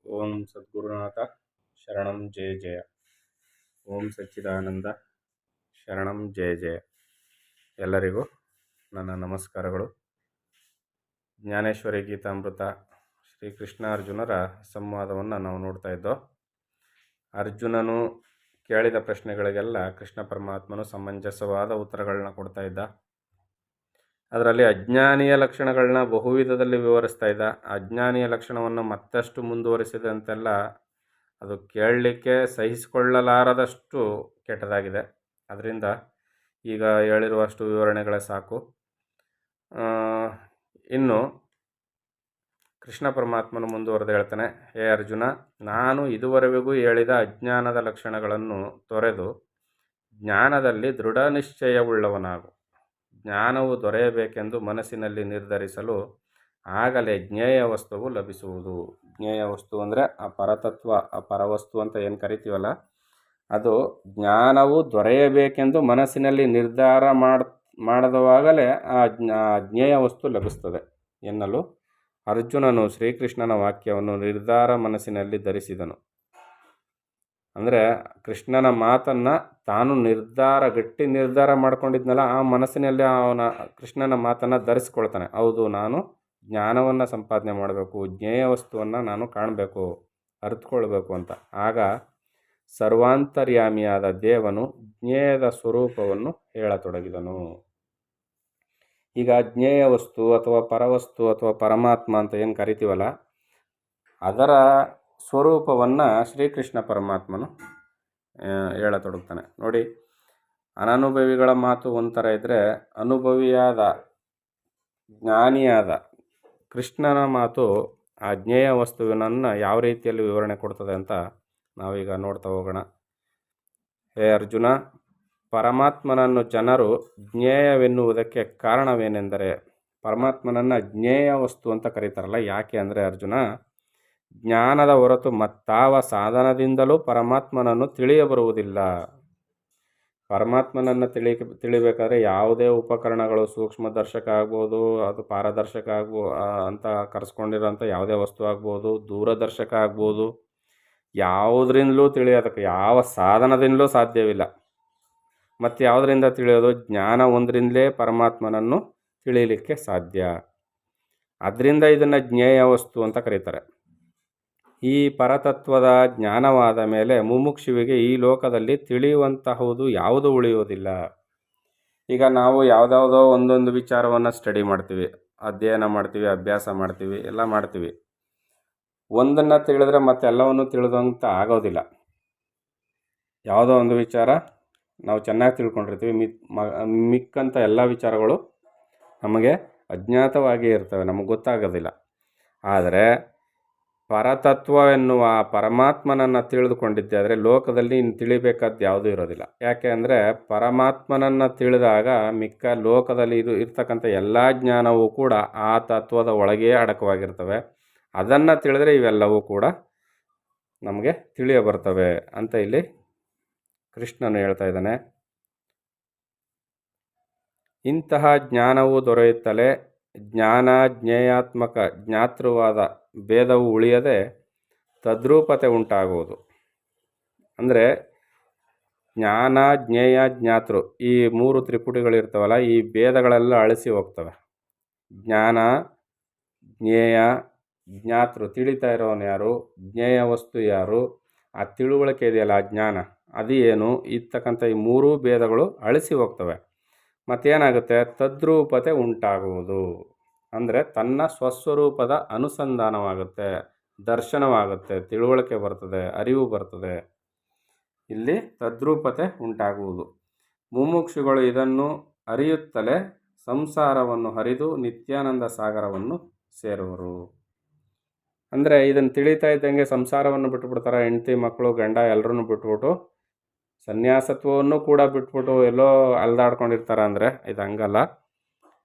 ಓಂ ಸದ್ಗುರುನಾಥ ಶರಣಂ ಜಯ ಜಯ. ಓಂ ಸಚ್ಚಿದಾನಂದ ಶರಣಂ ಜಯ ಜಯ. ಎಲ್ಲರಿಗೂ ನನ್ನ ನಮಸ್ಕಾರಗಳು. ಜ್ಞಾನೇಶ್ವರಿ ಗೀತಾಮೃತ ಶ್ರೀಕೃಷ್ಣ ಅರ್ಜುನರ ಸಂವಾದವನ್ನು ನಾವು ನೋಡ್ತಾ ಇದ್ದೋ. ಅರ್ಜುನನು ಕೇಳಿದ ಪ್ರಶ್ನೆಗಳಿಗೆಲ್ಲ ಕೃಷ್ಣ ಪರಮಾತ್ಮನು ಸಮಂಜಸವಾದ ಉತ್ತರಗಳನ್ನ ಕೊಡ್ತಾ ಇದ್ದ. ಅದರಲ್ಲಿ ಅಜ್ಞಾನಿಯ ಲಕ್ಷಣಗಳನ್ನ ಬಹುವಿಧದಲ್ಲಿ ವಿವರಿಸ್ತಾ ಇದ್ದ. ಅಜ್ಞಾನಿಯ ಲಕ್ಷಣವನ್ನು ಮತ್ತಷ್ಟು ಮುಂದುವರಿಸಿದಂತೆಲ್ಲ ಅದು ಕೇಳಲಿಕ್ಕೆ ಸಹಿಸಿಕೊಳ್ಳಲಾರದಷ್ಟು ಕೆಟ್ಟದಾಗಿದೆ. ಅದರಿಂದ ಈಗ ಹೇಳಿರುವಷ್ಟು ವಿವರಣೆಗಳೇ ಸಾಕು. ಇನ್ನು ಕೃಷ್ಣ ಪರಮಾತ್ಮನು ಮುಂದುವರೆದು ಹೇಳ್ತಾನೆ, ಹೇ ಅರ್ಜುನ, ನಾನು ಇದುವರೆಗೂ ಹೇಳಿದ ಅಜ್ಞಾನದ ಲಕ್ಷಣಗಳನ್ನು ತೊರೆದು ಜ್ಞಾನದಲ್ಲಿ ದೃಢ ನಿಶ್ಚಯವುಳ್ಳವನಾಗು. ಜ್ಞಾನವು ದೊರೆಯಬೇಕೆಂದು ಮನಸ್ಸಿನಲ್ಲಿ ನಿರ್ಧರಿಸಲು ಆಗಲೇ ಜ್ಞೇಯ ವಸ್ತುವು ಲಭಿಸುವುದು. ಜ್ಞೇಯ ವಸ್ತು ಅಂದರೆ ಆ ಪರತತ್ವ, ಆ ಪರವಸ್ತು ಅಂತ ಏನು ಕರಿತೀವಲ್ಲ, ಅದು ಜ್ಞಾನವು ದೊರೆಯಬೇಕೆಂದು ಮನಸ್ಸಿನಲ್ಲಿ ನಿರ್ಧಾರ ಮಾಡದವಾಗಲೇ ಆ ಜ್ಞೇಯ ವಸ್ತು ಲಭಿಸ್ತದೆ ಎನ್ನಲು ಅರ್ಜುನನು ಶ್ರೀಕೃಷ್ಣನ ವಾಕ್ಯವನ್ನು ನಿರ್ಧಾರ ಮನಸ್ಸಿನಲ್ಲಿ ಧರಿಸಿದನು. ಅಂದರೆ ಕೃಷ್ಣನ ಮಾತನ್ನು ತಾನು ಗಟ್ಟಿ ನಿರ್ಧಾರ ಮಾಡ್ಕೊಂಡಿದ್ನಲ್ಲ, ಆ ಮನಸ್ಸಿನಲ್ಲಿ ಅವನ ಕೃಷ್ಣನ ಮಾತನ್ನು ಧರಿಸ್ಕೊಳ್ತಾನೆ. ಹೌದು, ನಾನು ಜ್ಞಾನವನ್ನು ಸಂಪಾದನೆ ಮಾಡಬೇಕು, ಜ್ಞೇಯ ವಸ್ತುವನ್ನು ನಾನು ಕಾಣಬೇಕು, ಅರಿತುಕೊಳ್ಬೇಕು ಅಂತ. ಆಗ ಸರ್ವಾಂತರ್ಯಾಮಿಯಾದ ದೇವನು ಜ್ಞೇಯದ ಸ್ವರೂಪವನ್ನು ಹೇಳತೊಡಗಿದನು. ಈಗ ಜ್ಞೇಯ ವಸ್ತು ಅಥವಾ ಪರವಸ್ತು ಅಥವಾ ಪರಮಾತ್ಮ ಅಂತ ಏನು ಕರಿತೀವಲ್ಲ, ಅದರ ಸ್ವರೂಪವನ್ನು ಶ್ರೀಕೃಷ್ಣ ಪರಮಾತ್ಮನು ಹೇಳತೊಡಗ್ತಾನೆ. ನೋಡಿ, ಅನನುಭವಿಗಳ ಮಾತು ಒಂಥರ ಇದ್ದರೆ ಅನುಭವಿಯಾದ ಜ್ಞಾನಿಯಾದ ಕೃಷ್ಣನ ಮಾತು ಆ ಜ್ಞೇಯ ವಸ್ತುವಿನನ್ನು ಯಾವ ರೀತಿಯಲ್ಲಿ ವಿವರಣೆ ಕೊಡ್ತದೆ ಅಂತ ನಾವೀಗ ನೋಡ್ತಾ ಹೋಗೋಣ. ಹೇ ಅರ್ಜುನ, ಪರಮಾತ್ಮನನ್ನು ಜನರು ಜ್ಞೇಯವೆನ್ನುವುದಕ್ಕೆ ಕಾರಣವೇನೆಂದರೆ, ಪರಮಾತ್ಮನನ್ನು ಜ್ಞೇಯ ವಸ್ತು ಅಂತ ಕರೀತಾರಲ್ಲ, ಯಾಕೆ ಅಂದರೆ ಅರ್ಜುನ, ಜ್ಞಾನದ ಹೊರತು ಮತ್ತಾವ ಸಾಧನದಿಂದಲೂ ಪರಮಾತ್ಮನನ್ನು ತಿಳಿಯಬರುವುದಿಲ್ಲ. ಪರಮಾತ್ಮನನ್ನು ತಿಳಿಬೇಕಾದ್ರೆ ಯಾವುದೇ ಉಪಕರಣಗಳು, ಸೂಕ್ಷ್ಮದರ್ಶಕ ಆಗ್ಬೋದು, ಅದು ಪಾರದರ್ಶಕ ಅಂತ ಕರೆಸ್ಕೊಂಡಿರೋಂಥ ಯಾವುದೇ ವಸ್ತು ಆಗ್ಬೋದು, ದೂರದರ್ಶಕ ಆಗ್ಬೋದು, ಯಾವುದರಿಂದಲೂ ತಿಳಿಯೋದಕ್ಕೆ ಯಾವ ಸಾಧನದಿಂದಲೂ ಸಾಧ್ಯವಿಲ್ಲ. ಮತ್ತು ಯಾವುದರಿಂದ ತಿಳಿಯೋದು? ಜ್ಞಾನ ಒಂದರಿಂದಲೇ ಪರಮಾತ್ಮನನ್ನು ತಿಳಿಯಲಿಕ್ಕೆ ಸಾಧ್ಯ. ಅದರಿಂದ ಇದನ್ನು ಜ್ಞೇಯ ವಸ್ತು ಅಂತ ಕರೀತಾರೆ. ಈ ಪರತತ್ವದ ಜ್ಞಾನವಾದ ಮೇಲೆ ಮುಮುಕ್ಷುವಿಗೆ ಈ ಲೋಕದಲ್ಲಿ ತಿಳಿಯುವಂತಹುದು ಯಾವುದೂ ಉಳಿಯುವುದಿಲ್ಲ. ಈಗ ನಾವು ಯಾವುದಾವುದೋ ಒಂದೊಂದು ವಿಚಾರವನ್ನು ಸ್ಟಡಿ ಮಾಡ್ತೀವಿ, ಅಧ್ಯಯನ ಮಾಡ್ತೀವಿ, ಅಭ್ಯಾಸ ಮಾಡ್ತೀವಿ, ಎಲ್ಲ ಮಾಡ್ತೀವಿ. ಒಂದನ್ನು ತಿಳಿದ್ರೆ ಮತ್ತೆ ಎಲ್ಲವನ್ನು ತಿಳಿದಂತ ಆಗೋದಿಲ್ಲ. ಯಾವುದೋ ಒಂದು ವಿಚಾರ ನಾವು ಚೆನ್ನಾಗಿ ತಿಳ್ಕೊಂಡಿರ್ತೀವಿ, ಮಿಕ್ಕಂಥ ಎಲ್ಲ ವಿಚಾರಗಳು ನಮಗೆ ಅಜ್ಞಾತವಾಗಿ ಇರ್ತವೆ, ನಮಗೆ ಗೊತ್ತಾಗೋದಿಲ್ಲ. ಆದರೆ ಪರತತ್ವವೆನ್ನುವ ಪರಮಾತ್ಮನನ್ನು ತಿಳಿದುಕೊಂಡಿದ್ದೆ ಆದರೆ ಲೋಕದಲ್ಲಿ ಇನ್ನು ತಿಳಿಬೇಕಾದ್ದು ಯಾವುದೂ ಇರೋದಿಲ್ಲ. ಯಾಕೆ ಅಂದರೆ ಪರಮಾತ್ಮನನ್ನು ತಿಳಿದಾಗ ಮಿಕ್ಕ ಲೋಕದಲ್ಲಿ ಇರ್ತಕ್ಕಂಥ ಎಲ್ಲ ಜ್ಞಾನವೂ ಕೂಡ ಆ ತತ್ವದ ಒಳಗೇ ಅಡಕವಾಗಿರ್ತವೆ. ಅದನ್ನು ತಿಳಿದ್ರೆ ಇವೆಲ್ಲವೂ ಕೂಡ ನಮಗೆ ತಿಳಿಯ ಬರ್ತವೆ ಅಂತ ಇಲ್ಲಿ ಕೃಷ್ಣನು ಹೇಳ್ತಾ ಇದ್ದಾನೆ. ಇಂತಹ ಜ್ಞಾನವು ದೊರೆಯುತ್ತಲೇ ಜ್ಞಾನ ಜ್ಞೇಯಾತ್ಮಕ ಜ್ಞಾತೃವಾದ ಭೇದವು ಉಳಿಯದೆ ತದ್ರೂಪತೆ ಉಂಟಾಗುವುದು. ಅಂದರೆ ಜ್ಞಾನ ಜ್ಞೇಯ ಜ್ಞಾತೃ ಈ ಮೂರು ತ್ರಿಪುಟಿಗಳಿರ್ತಾವಲ್ಲ, ಈ ಭೇದಗಳೆಲ್ಲ ಅಳಿಸಿ ಹೋಗ್ತವೆ. ಜ್ಞಾನ ಜ್ಞೇಯ ಜ್ಞಾತೃ, ತಿಳಿತಾ ಇರೋನು ಯಾರು, ಜ್ಞೇಯ ವಸ್ತು ಯಾರು, ಆ ತಿಳುವಳಿಕೆ ಇದೆಯಲ್ಲ, ಆ ಜ್ಞಾನ ಅದು ಏನು, ಇರ್ತಕ್ಕಂಥ ಈ ಮೂರೂ ಭೇದಗಳು ಅಳಿಸಿ ಹೋಗ್ತವೆ. ಮತ್ತೇನಾಗುತ್ತೆ? ತದ್ರೂಪತೆ ಉಂಟಾಗುವುದು. ಅಂದರೆ ತನ್ನ ಸ್ವಸ್ವರೂಪದ ಅನುಸಂಧಾನವಾಗುತ್ತೆ, ದರ್ಶನವಾಗುತ್ತೆ, ತಿಳುವಳಿಕೆ ಬರ್ತದೆ, ಅರಿವು ಬರ್ತದೆ. ಇಲ್ಲಿ ತದ್ರೂಪತೆ ಉಂಟಾಗುವುದು. ಮುಮುಕ್ಷುಗಳು ಇದನ್ನು ಅರಿಯುತ್ತಲೇ ಸಂಸಾರವನ್ನು ಹರಿದು ನಿತ್ಯಾನಂದ ಸಾಗರವನ್ನು ಸೇರುವರು. ಅಂದರೆ ಇದನ್ನು ತಿಳಿತಾ ಇದ್ದಂಗೆ ಸಂಸಾರವನ್ನು ಬಿಟ್ಟುಬಿಡ್ತಾರೆ. ಹೆಂಡತಿ ಮಕ್ಕಳು ಗಂಡ ಎಲ್ಲರನ್ನು ಬಿಟ್ಬಿಟ್ಟು ಸನ್ಯಾಸತ್ವವನ್ನು ಕೂಡ ಬಿಟ್ಬಿಟ್ಟು ಎಲ್ಲೋ ಅಲ್ದಾಡ್ಕೊಂಡಿರ್ತಾರೆ. ಅಂದರೆ ಇದು ಹಂಗಲ್ಲ.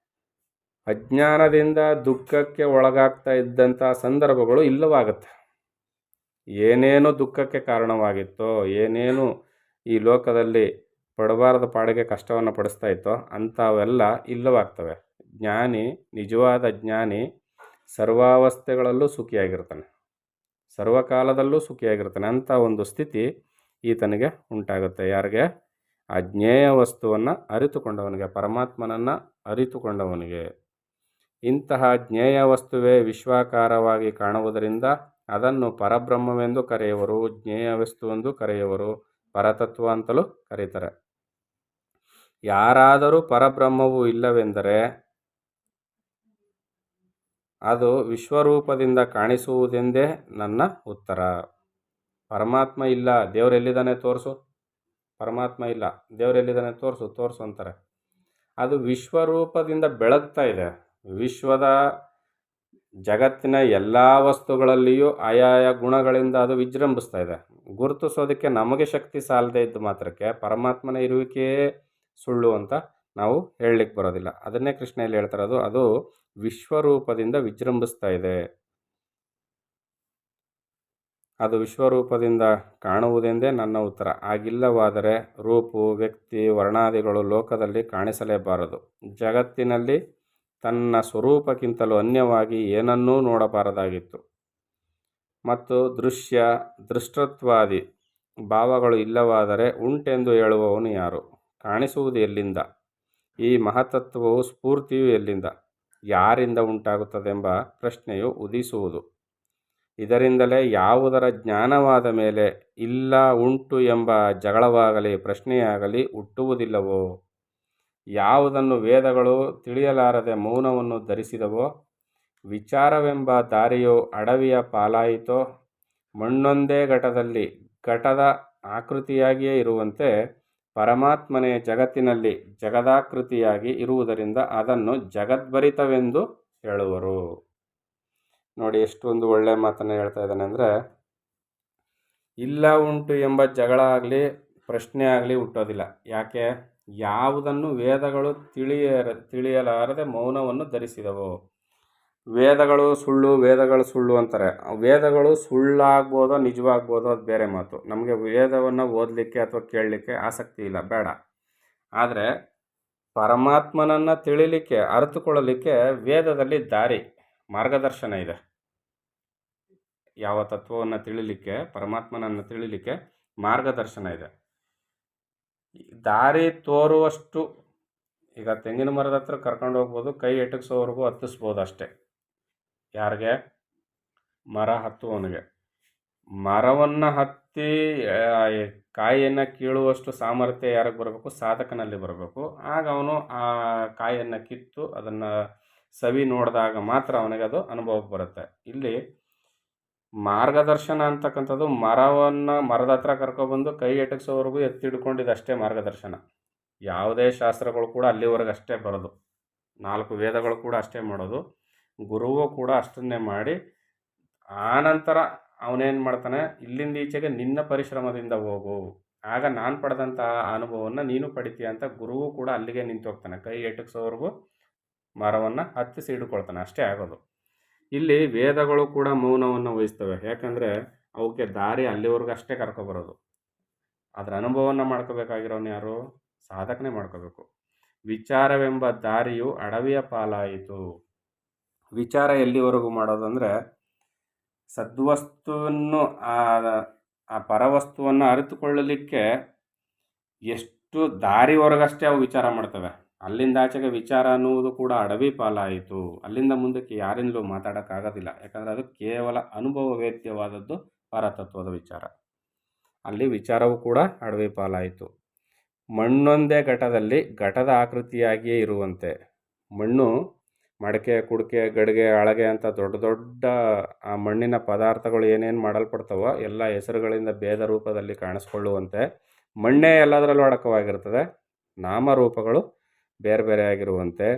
ಅಜ್ಞಾನದಿಂದ ದುಃಖಕ್ಕೆ ಒಳಗಾಗ್ತಾ ಇದ್ದಂಥ ಸಂದರ್ಭಗಳು ಇಲ್ಲವಾಗುತ್ತೆ. ಏನೇನು ದುಃಖಕ್ಕೆ ಕಾರಣವಾಗಿತ್ತೋ, ಏನೇನು ಈ ಲೋಕದಲ್ಲಿ ಪಡಬಾರದ ಪಾಡಿಗೆ ಕಷ್ಟವನ್ನು ಪಡಿಸ್ತಾ ಇತ್ತೋ ಅಂಥವೆಲ್ಲ ಇಲ್ಲವಾಗ್ತವೆ. ಜ್ಞಾನಿ, ನಿಜವಾದ ಜ್ಞಾನಿ ಸರ್ವಾವಸ್ಥೆಗಳಲ್ಲೂ ಸುಖಿಯಾಗಿರ್ತಾನೆ. ಸರ್ವಕಾಲದಲ್ಲೂ ಸುಖಿಯಾಗಿರ್ತಾನೆ. ಅಂಥ ಒಂದು ಸ್ಥಿತಿ ಈತನಿಗೆ ಉಂಟಾಗುತ್ತೆ. ಯಾರಿಗೆ? ಆ ಜ್ಞೇಯ ವಸ್ತುವನ್ನು ಅರಿತುಕೊಂಡವನಿಗೆ, ಪರಮಾತ್ಮನನ್ನು ಅರಿತುಕೊಂಡವನಿಗೆ. ಇಂತಹ ಜ್ಞೇಯ ವಸ್ತುವೇ ವಿಶ್ವಾಕಾರವಾಗಿ ಕಾಣುವುದರಿಂದ ಅದನ್ನು ಪರಬ್ರಹ್ಮವೆಂದು ಕರೆಯುವರು, ಜ್ಞೇಯ ವಸ್ತುವೆಂದು ಕರೆಯುವರು, ಪರತತ್ವ ಅಂತಲೂ ಕರೀತಾರೆ. ಯಾರಾದರೂ ಪರಬ್ರಹ್ಮವು ಇಲ್ಲವೆಂದರೆ ಅದು ವಿಶ್ವರೂಪದಿಂದ ಕಾಣಿಸುವುದೆಂದೇ ನನ್ನ ಉತ್ತರ. ಪರಮಾತ್ಮ ಇಲ್ಲ, ದೇವರೆಲ್ಲಿದ್ದಾನೆ ತೋರಿಸು, ಪರಮಾತ್ಮ ಇಲ್ಲ, ದೇವರೆಲ್ಲಿದ್ದಾನೆ ತೋರಿಸು ಅಂತಾರೆ. ಅದು ವಿಶ್ವರೂಪದಿಂದ ಬೆಳಗ್ತಾ ಇದೆ. ವಿಶ್ವದ ಜಗತ್ತಿನ ಎಲ್ಲ ವಸ್ತುಗಳಲ್ಲಿಯೂ ಆಯಾಯ ಗುಣಗಳಿಂದ ಅದು ವಿಜೃಂಭಿಸ್ತಾ ಇದೆ. ಗುರುತಿಸೋದಕ್ಕೆ ನಮಗೆ ಶಕ್ತಿ ಸಾಲದೇ ಇದ್ದು ಮಾತ್ರಕ್ಕೆ ಪರಮಾತ್ಮನ ಇರುವಿಕೆಯೇ ಸುಳ್ಳು ಅಂತ ನಾವು ಹೇಳಲಿಕ್ಕೆ ಬರೋದಿಲ್ಲ. ಅದನ್ನೇ ಕೃಷ್ಣ ಇಲ್ಲಿ ಹೇಳ್ತಾರೆ, ಅದು ವಿಶ್ವರೂಪದಿಂದ ವಿಜೃಂಭಿಸ್ತಾ ಇದೆ. ಅದು ವಿಶ್ವರೂಪದಿಂದ ಕಾಣುವುದೆಂದೇ ನನ್ನ ಉತ್ತರ. ಆಗಿಲ್ಲವಾದರೆ ರೂಪು, ವ್ಯಕ್ತಿ, ವರ್ಣಾದಿಗಳು ಲೋಕದಲ್ಲಿ ಕಾಣಿಸಲೇಬಾರದು. ಜಗತ್ತಿನಲ್ಲಿ ತನ್ನ ಸ್ವರೂಪಕ್ಕಿಂತಲೂ ಅನ್ಯವಾಗಿ ಏನನ್ನೂ ನೋಡಬಾರದಾಗಿತ್ತು. ಮತ್ತು ದೃಶ್ಯ, ದೃಷ್ಟತ್ವಾದಿ ಭಾವಗಳು ಇಲ್ಲವಾದರೆ ಉಂಟೆಂದು ಹೇಳುವವನು ಯಾರು? ಕಾಣಿಸುವುದು ಎಲ್ಲಿಂದ? ಈ ಮಹತ್ತತ್ವವು ಸ್ಫೂರ್ತಿಯು ಎಲ್ಲಿಂದ, ಯಾರಿಂದ ಉಂಟಾಗುತ್ತದೆಂಬ ಪ್ರಶ್ನೆಯು ಉದಿಸುವುದು. ಇದರಿಂದಲೇ ಯಾವುದರ ಜ್ಞಾನವಾದ ಮೇಲೆ ಇಲ್ಲ ಉಂಟು ಎಂಬ ಜಗಳವಾಗಲಿ ಪ್ರಶ್ನೆಯಾಗಲಿ ಹುಟ್ಟುವುದಿಲ್ಲವೋ? ಯಾವುದನ್ನು ವೇದಗಳು ತಿಳಿಯಲಾರದೆ ಮೌನವನ್ನು ಧರಿಸಿದವೋ? ವಿಚಾರವೆಂಬ ದಾರಿಯು ಅಡವಿಯ ಪಾಲಾಯಿತೋ? ಮಣ್ಣೊಂದೇ ಘಟದಲ್ಲಿ ಘಟದ ಆಕೃತಿಯಾಗಿಯೇ ಇರುವಂತೆ ಪರಮಾತ್ಮನೇ ಜಗತ್ತಿನಲ್ಲಿ ಜಗದಾಕೃತಿಯಾಗಿ ಇರುವುದರಿಂದ ಅದನ್ನು ಜಗದ್ಭರಿತವೆಂದು ಹೇಳುವರು. ನೋಡಿ, ಎಷ್ಟೊಂದು ಒಳ್ಳೆಯ ಮಾತನ್ನು ಹೇಳ್ತಾ ಇದ್ದಾನೆ ಅಂದರೆ, ಇಲ್ಲ ಉಂಟು ಎಂಬ ಜಗಳ ಆಗಲಿ ಪ್ರಶ್ನೆ ಆಗಲಿ ಹುಟ್ಟೋದಿಲ್ಲ. ಯಾಕೆ? ಯಾವುದನ್ನು ವೇದಗಳು ತಿಳಿಯಲಾರದೆ ಮೌನವನ್ನು ಧರಿಸಿದವು. ವೇದಗಳು ಸುಳ್ಳು ಅಂತಾರೆ. ವೇದಗಳು ಸುಳ್ಳಾಗ್ಬೋದೋ ನಿಜವಾಗ್ಬೋದೋ ಅದು ಬೇರೆ ಮಾತು. ನಮಗೆ ವೇದವನ್ನು ಓದಲಿಕ್ಕೆ ಅಥವಾ ಕೇಳಲಿಕ್ಕೆ ಆಸಕ್ತಿ ಇಲ್ಲ, ಬೇಡ. ಆದರೆ ಪರಮಾತ್ಮನನ್ನು ತಿಳಿಲಿಕ್ಕೆ, ಅರಿತುಕೊಳ್ಳಲಿಕ್ಕೆ ವೇದದಲ್ಲಿ ದಾರಿ, ಮಾರ್ಗದರ್ಶನ ಇದೆ. ಯಾವ ತತ್ವವನ್ನು ತಿಳಿಲಿಕ್ಕೆ, ಪರಮಾತ್ಮನನ್ನು ತಿಳಿಲಿಕ್ಕೆ ಮಾರ್ಗದರ್ಶನ ಇದೆ. ದಾರಿ ತೋರುವಷ್ಟು, ಈಗ ತೆಂಗಿನ ಮರದ ಹತ್ರ ಕರ್ಕೊಂಡು ಹೋಗ್ಬೋದು, ಕೈ ಎಟಕ್ಸೋವರೆಗೂ ಹತ್ತಿಸ್ಬೋದು ಅಷ್ಟೇ. ಯಾರಿಗೆ? ಮರ ಹತ್ತುವವನಿಗೆ. ಮರವನ್ನು ಹತ್ತಿ ಕಾಯಿಯನ್ನು ಕೀಳುವಷ್ಟು ಸಾಮರ್ಥ್ಯ ಯಾರಿಗೆ ಬರಬೇಕು? ಸಾಧಕನಲ್ಲಿ ಬರಬೇಕು. ಆಗ ಅವನು ಆ ಕಾಯಿಯನ್ನು ಕಿತ್ತು ಅದನ್ನು ಸವಿ ನೋಡಿದಾಗ ಮಾತ್ರ ಅವನಿಗೆ ಅದು ಅನುಭವಕ್ಕೆ ಬರುತ್ತೆ. ಇಲ್ಲಿ ಮಾರ್ಗದರ್ಶನ ಅಂತಕ್ಕಂಥದ್ದು ಮರದ ಹತ್ರ ಕರ್ಕೊಬಂದು ಕೈ ಎಟಕ್ಸೋವರೆಗೂ ಎತ್ತಿಡ್ಕೊಂಡಿದ್ದಷ್ಟೇ ಮಾರ್ಗದರ್ಶನ. ಯಾವುದೇ ಶಾಸ್ತ್ರಗಳು ಕೂಡ ಅಲ್ಲಿವರೆಗೆ ಅಷ್ಟೇ ಬರೋದು. 4 ವೇದಗಳು ಕೂಡ ಅಷ್ಟೇ ಮಾಡೋದು. ಗುರುವು ಕೂಡ ಅಷ್ಟನ್ನೇ ಮಾಡಿ ಆನಂತರ ಅವನೇನು ಮಾಡ್ತಾನೆ, ಇಲ್ಲಿಂದ ಈಚೆಗೆ ನಿನ್ನ ಪರಿಶ್ರಮದಿಂದ ಹೋಗು, ಆಗ ನಾನು ಪಡೆದಂಥ ಅನುಭವವನ್ನು ನೀನು ಪಡಿತೀಯ ಅಂತ ಗುರುವು ಕೂಡ ಅಲ್ಲಿಗೆ ನಿಂತು ಹೋಗ್ತಾನೆ. ಕೈ ಎಟಕ್ಸೋವರೆಗೂ ಮರವನ್ನು ಹತ್ತಿಸಿ ಹಿಡ್ಕೊಳ್ತಾನೆ, ಅಷ್ಟೇ ಆಗೋದು. ಇಲ್ಲಿ ವೇದಗಳು ಕೂಡ ಮೌನವನ್ನು ವಹಿಸ್ತವೆ. ಯಾಕಂದರೆ ಅವಕ್ಕೆ ದಾರಿ ಅಲ್ಲಿವರೆಗೂ ಅಷ್ಟೇ ಕರ್ಕೊಬರೋದು. ಅದರ ಅನುಭವವನ್ನು ಮಾಡ್ಕೋಬೇಕಾಗಿರೋನು ಯಾರು? ಸಾಧಕನೇ ಮಾಡ್ಕೋಬೇಕು. ವಿಚಾರವೆಂಬ ದಾರಿಯು ಅಡವಿಯ ಪಾಲಾಯಿತು. ವಿಚಾರ ಎಲ್ಲಿವರೆಗೂ ಮಾಡೋದು ಅಂದರೆ, ಸದ್ವಸ್ತುವನ್ನು ಆ ಪರವಸ್ತುವನ್ನು ಅರಿತುಕೊಳ್ಳಲಿಕ್ಕೆ ಎಷ್ಟು ದಾರಿವರೆಗಷ್ಟೇ ಅವು ವಿಚಾರ ಮಾಡ್ತವೆ. ಅಲ್ಲಿಂದ ಆಚೆಗೆ ವಿಚಾರ ಅನ್ನುವುದು ಕೂಡ ಅಡವಿ ಪಾಲಾಯಿತು. ಅಲ್ಲಿಂದ ಮುಂದಕ್ಕೆ ಯಾರಿಂದಲೂ ಮಾತಾಡೋಕ್ಕಾಗೋದಿಲ್ಲ. ಯಾಕಂದರೆ ಅದು ಕೇವಲ ಅನುಭವ ವೇದ್ಯವಾದದ್ದು ಪರತತ್ವದ ವಿಚಾರ. ಅಲ್ಲಿ ವಿಚಾರವೂ ಕೂಡ ಅಡವಿ ಪಾಲಾಯಿತು. ಮಣ್ಣೊಂದೇ ಘಟದಲ್ಲಿ ಘಟದ ಆಕೃತಿಯಾಗಿಯೇ ಇರುವಂತೆ. ಮಣ್ಣು, ಮಡಕೆ, ಕುಡಿಕೆ, ಗಡಿಗೆ, ಅಳಗೆ ಅಂತ ದೊಡ್ಡ ದೊಡ್ಡ ಆ ಮಣ್ಣಿನ ಪದಾರ್ಥಗಳು ಏನೇನು ಮಾಡಲ್ಪಡ್ತವೋ ಎಲ್ಲ ಹೆಸರುಗಳಿಂದ ಭೇದ ರೂಪದಲ್ಲಿ ಕಾಣಿಸ್ಕೊಳ್ಳುವಂತೆ ಮಣ್ಣೇ ಎಲ್ಲದರಲ್ಲೂ ಅಡಕವಾಗಿರ್ತದೆ. ನಾಮರೂಪಗಳು ಬೇರೆ ಬೇರೆಯಾಗಿರುವಂತೆ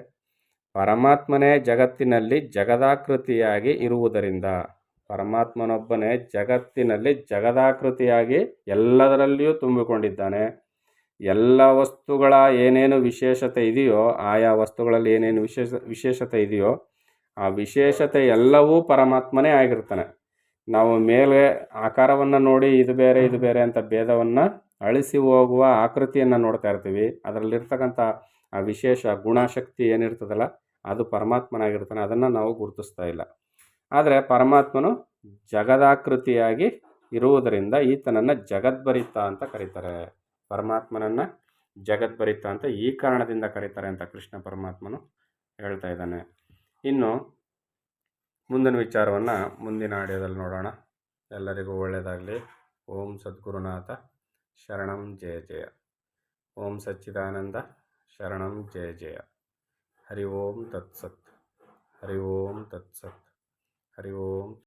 ಪರಮಾತ್ಮನೇ ಜಗತ್ತಿನಲ್ಲಿ ಜಗದಾಕೃತಿಯಾಗಿ ಇರುವುದರಿಂದ, ಪರಮಾತ್ಮನೊಬ್ಬನೇ ಜಗತ್ತಿನಲ್ಲಿ ಜಗದಾಕೃತಿಯಾಗಿ ಎಲ್ಲದರಲ್ಲಿಯೂ ತುಂಬಿಕೊಂಡಿದ್ದಾನೆ. ಎಲ್ಲ ವಸ್ತುಗಳ ಏನೇನು ವಿಶೇಷತೆ ಇದೆಯೋ, ಆಯಾ ವಸ್ತುಗಳಲ್ಲಿ ಏನೇನು ವಿಶೇಷತೆ ಇದೆಯೋ ಆ ವಿಶೇಷತೆ ಎಲ್ಲವೂ ಪರಮಾತ್ಮನೇ ಆಗಿರ್ತಾನೆ. ನಾವು ಮೇಲೆ ಆಕಾರವನ್ನು ನೋಡಿ ಇದು ಬೇರೆ ಅಂತ ಭೇದವನ್ನು ಅಳಿಸಿ ಹೋಗುವ ಆಕೃತಿಯನ್ನು ನೋಡ್ತಾ ಇರ್ತೀವಿ. ಅದರಲ್ಲಿರ್ತಕ್ಕಂಥ ಆ ವಿಶೇಷ ಗುಣಶಕ್ತಿ ಏನಿರ್ತದಲ್ಲ ಅದು ಪರಮಾತ್ಮನಾಗಿರ್ತಾನೆ. ಅದನ್ನು ನಾವು ಗುರುತಿಸ್ತಾ ಇಲ್ಲ. ಆದರೆ ಪರಮಾತ್ಮನು ಜಗದಾಕೃತಿಯಾಗಿ ಇರುವುದರಿಂದ ಈತನನ್ನು ಜಗದ್ಭರಿತ ಅಂತ ಕರೀತಾರೆ. ಪರಮಾತ್ಮನನ್ನು ಜಗದ್ಭರಿತ ಅಂತ ಈ ಕಾರಣದಿಂದ ಕರೀತಾರೆ ಅಂತ ಕೃಷ್ಣ ಪರಮಾತ್ಮನು ಹೇಳ್ತಾ ಇದ್ದಾನೆ. ಇನ್ನು ಮುಂದಿನ ವಿಚಾರವನ್ನು ಮುಂದಿನ ಆಡಿಯೋದಲ್ಲಿ ನೋಡೋಣ. ಎಲ್ಲರಿಗೂ ಒಳ್ಳೆಯದಾಗಲಿ. ಓಂ ಸದ್ಗುರುನಾಥ ಶರಣಂ ಜಯ ಜಯ. ಓಂ ಸಚ್ಚಿದಾನಂದ ಶರಣಂ ಜಯ ಜಯ. ಹರಿ ಓಂ ತತ್ಸತ್. ಹರಿ ಓಂ ತತ್ಸತ್. ಹರಿ ಓಂ